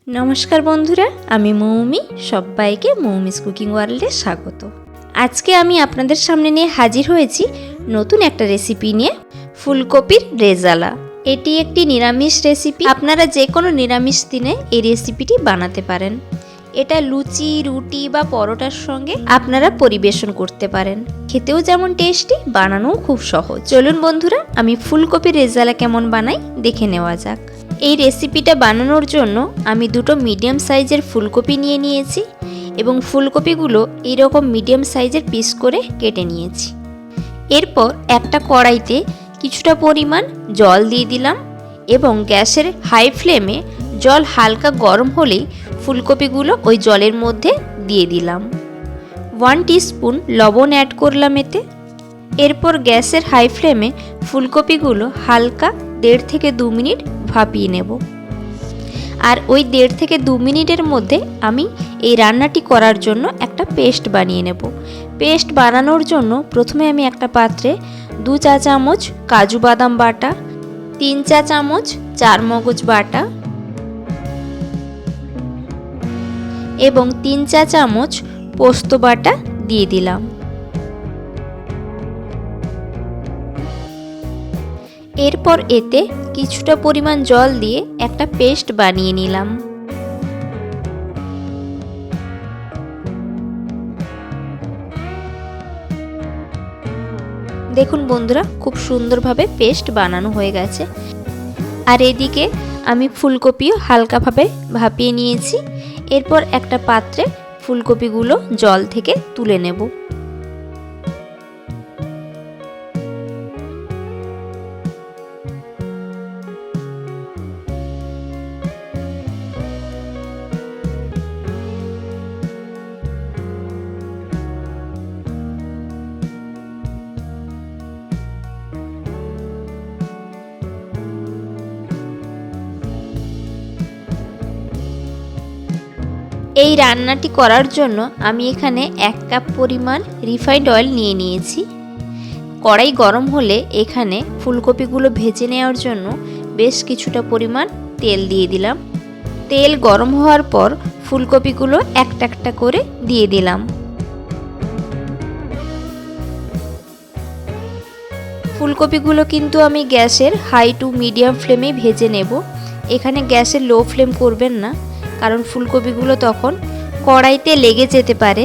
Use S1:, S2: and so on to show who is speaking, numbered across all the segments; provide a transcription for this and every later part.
S1: নমস্কার বন্ধুরা, আমি মৌমি। সবাইকে মৌমিস কুকিং ওয়ার্ল্ডে স্বাগত। আজকে আমি আপনাদের সামনে নিয়ে হাজির হয়েছি নতুন একটা রেসিপি নিয়ে, ফুলকপির রেজালা। এটি একটি নিরামিষ রেসিপি। আপনারা যে কোনো নিরামিষ দিনে এই রেসিপিটি বানাতে পারেন। এটা লুচি, রুটি বা পরোটার সঙ্গে আপনারা পরিবেশন করতে পারেন। খেতেও যেমন টেস্টি, বানানোও খুব সহজ। চলুন বন্ধুরা, আমি ফুলকপির রেজালা কেমন বানাই দেখে নেওয়া যাক। এই রেসিপিটা বানানোর জন্য আমি দুটো মিডিয়াম সাইজের ফুলকপি নিয়ে নিয়েছি এবং ফুলকপিগুলো এইরকম মিডিয়াম সাইজের পিস করে কেটে নিয়েছি। এরপর একটা কড়াইতে কিছুটা পরিমাণ জল দিয়ে দিলাম এবং গ্যাসের হাই ফ্লেমে জল হালকা গরম হলেই ফুলকপিগুলো ওই জলের মধ্যে দিয়ে দিলাম। 1 টিস্পুন লবণ অ্যাড করলাম এতে। এরপর গ্যাসের হাই ফ্লেমে ফুলকপিগুলো হালকা 1.5 থেকে 2 মিনিট ভাপিয়ে নেব। আর ওই 1.5 থেকে 2 মিনিটের মধ্যে আমি এই রান্নাটি করার জন্য একটা পেস্ট বানিয়ে নেব। পেস্ট বানানোর জন্য প্রথমে আমি একটা পাত্রে 2 চা চামচ কাজু বাদাম বাটা, 3 চা চামচ চারমগজ বাটা এবং 3 চা চামচ পোস্ত বাটা দিয়ে দিলাম। এরপর এতে কিছুটা পরিমাণ জল দিয়ে একটা পেস্ট বানিয়ে নিলাম। দেখুন বন্ধুরা, খুব সুন্দরভাবে পেস্ট বানানো হয়ে গেছে। আর এদিকে আমি ফুলকপিও হালকাভাবে ভাপিয়ে নিয়েছি। এরপর একটা পাত্রে ফুলকপিগুলো জল থেকে তুলে নেব। এই রান্নাটি করার জন্য আমি এখানে 1 কাপ পরিমাণ রিফাইন্ড অয়েল নিয়ে নিয়েছি। কড়াই গরম হলে এখানে ফুলকপিগুলো ভেজে নেওয়ার জন্য বেশ কিছুটা পরিমাণ তেল দিয়ে দিলাম। তেল গরম হওয়ার পর ফুলকপিগুলো একটা একটা করে দিয়ে দিলাম। ফুলকপিগুলো কিন্তু আমি গ্যাসের হাই টু মিডিয়াম ফ্লেমে ভেজে নেব। এখানে গ্যাসের লো ফ্লেম করবেন না, কারণ ফুলকপিগুলো তখন কড়াইতে লেগে যেতে পারে।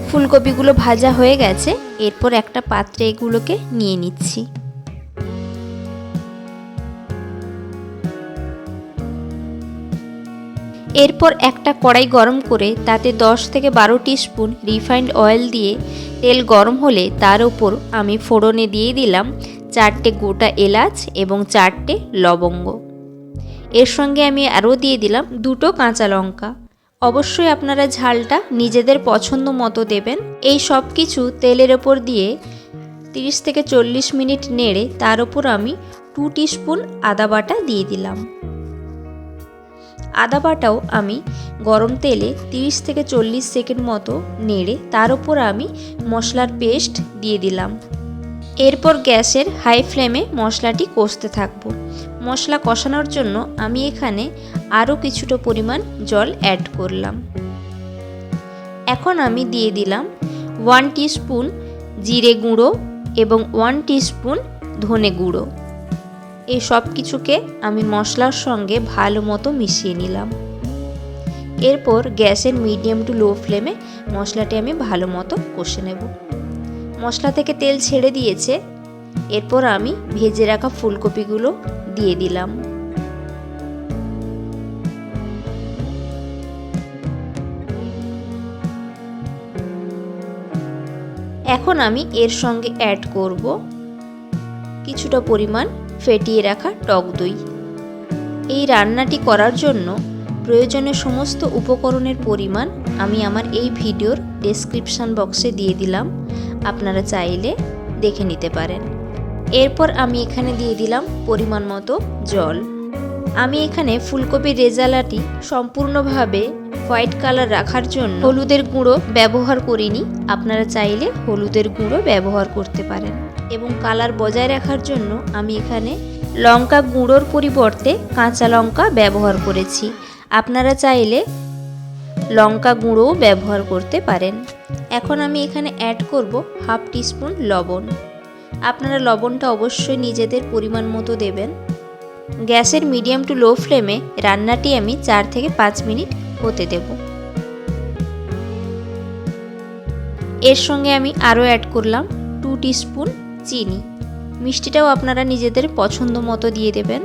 S1: ফুলকপিগুলো ভাজা হয়ে গেছে। এরপর একটা পাত্রে এগুলোকে নিয়ে নিচ্ছি। এরপর একটা কড়াই গরম করে তাতে 10 থেকে 12 টিস্পুন রিফাইন্ড অয়েল দিয়ে তেল গরম হলে তার উপর আমি ফোড়নে দিয়ে দিলাম 4টে গোটা এলাচ এবং 4টে লবঙ্গ। এর সঙ্গে আমি আরও দিয়ে দিলাম 2টো কাঁচা লঙ্কা। অবশ্যই আপনারা ঝালটা নিজেদের পছন্দ মতো দেবেন। এই সব কিছু তেলের ওপর দিয়ে 30 থেকে 40 মিনিট নেড়ে তার উপর আমি 2 টিস্পুন আদা বাটা দিয়ে দিলাম। আদা বাটাও আমি গরম তেলে 30 থেকে 40 সেকেন্ড মতো নেড়ে তার উপর আমি মশলার পেস্ট দিয়ে দিলাম। এরপর গ্যাসের হাই ফ্লেমে মশলাটি কষতে থাকবো। মশলা কষানোর জন্য আমি এখানে আরও কিছুটা পরিমাণ জল অ্যাড করলাম। এখন আমি দিয়ে দিলাম 1 টিস্পুন জিরে গুঁড়ো এবং 1 টিস্পুন ধনে গুঁড়ো। এই সব কিছুকে আমি মশলার সঙ্গে ভালো মতো মিশিয়ে নিলাম। এরপর গ্যাসের মিডিয়াম টু লো ফ্লেমে মশলাটি আমি ভালো মতো কষে নেব। মশলা থেকে তেল ছেড়ে দিয়েছে। এরপর আমি ভেজে রাখা ফুলকপিগুলো দিয়ে দিলাম। এখন আমি এর সঙ্গে অ্যাড করব কিছুটা পরিমাণ ফেটিয়ে রাখা টক দই। এই রান্নাটি করার জন্য প্রয়োজনীয় সমস্ত উপকরণের পরিমাণ আমি আমার এই ভিডিওর ডেসক্রিপশন বক্সে দিয়ে দিলাম, আপনারা চাইলে দেখে নিতে পারেন। এরপর আমি এখানে দিয়ে দিলাম পরিমাণ মতো জল। আমি এখানে ফুলকপির রেজালাটি সম্পূর্ণভাবে হোয়াইট কালার রাখার জন্য হলুদের গুঁড়ো ব্যবহার করিনি। আপনারা চাইলে হলুদের গুঁড়ো ব্যবহার করতে পারেন। এবং কালার বজায় রাখার জন্য আমি এখানে লঙ্কা গুঁড়োর পরিবর্তে কাঁচা লঙ্কা ব্যবহার করেছি। আপনারা চাইলে লঙ্কা গুঁড়োও ব্যবহার করতে পারেন। এখন আমি এখানে অ্যাড করব হাফ টিস্পুন লবণ। আপনারা লবণটা অবশ্যই নিজেদের পরিমাণ মতো দেবেন। গ্যাসের মিডিয়াম টু লো ফ্লেমে রান্নাটি আমি 4 থেকে 5 মিনিট হতে দেব। এর সঙ্গে আমি আরও অ্যাড করলাম 2 টিস্পুন চিনি। মিষ্টিটাও আপনারা নিজেদের পছন্দ মতো দিয়ে দেবেন।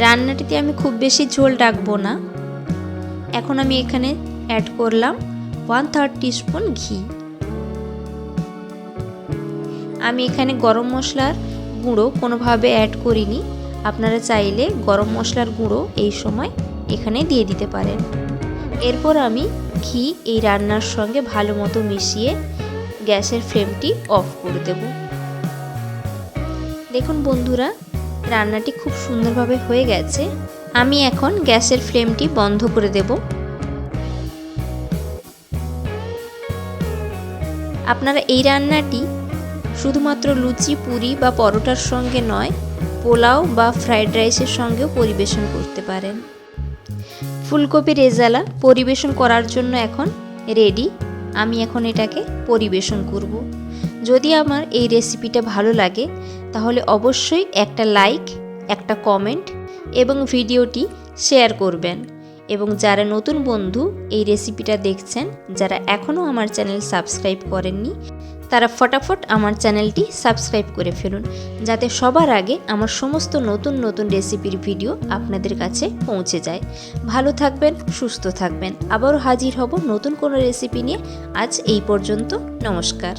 S1: রান্নাটিতে আমি খুব বেশি ঝোল রাখবো না। এখন আমি এখানে অ্যাড করলাম 1/3 টিস্পুন ঘি। আমি এখানে গরম মশলার গুঁড়ো কোনোভাবে অ্যাড করিনি। আপনারা চাইলে গরম মশলার গুঁড়ো এই সময় এখানে দিয়ে দিতে পারেন। এরপর আমি ঘি এই রান্নার সঙ্গে ভালো মতো মিশিয়ে গ্যাসের ফ্লেমটি অফ করে দেব। দেখুন বন্ধুরা, রান্নাটি খুব সুন্দরভাবে হয়ে গেছে। আমি এখন গ্যাসের ফ্লেমটি বন্ধ করে দেব। আপনারা এই রান্নাটি শুধুমাত্র লুচি, পুরি বা পরোটার সঙ্গে নয়, পোলাও বা ফ্রাইড রাইসের সঙ্গেও পরিবেশন করতে পারেন। ফুলকপি রেজালা পরিবেশন করার জন্য এখন রেডি। আমি এখন এটাকে পরিবেশন করব। যদি আমার এই রেসিপিটা ভালো লাগে তাহলে অবশ্যই একটা লাইক, একটা কমেন্ট এবং ভিডিওটি শেয়ার করবেন। এবং যারা নতুন বন্ধু এই রেসিপিটা দেখছেন, যারা এখনও আমার চ্যানেল সাবস্ক্রাইব করেননি, তারা ফটাফট আমার চ্যানেলটি সাবস্ক্রাইব করে ফেলুন, যাতে সবার আগে আমার সমস্ত নতুন নতুন রেসিপির ভিডিও আপনাদের কাছে পৌঁছে যায়। ভালো থাকবেন, সুস্থ থাকবেন। আবারও হাজির হব নতুন কোনো রেসিপি নিয়ে। আজ এই পর্যন্ত, নমস্কার।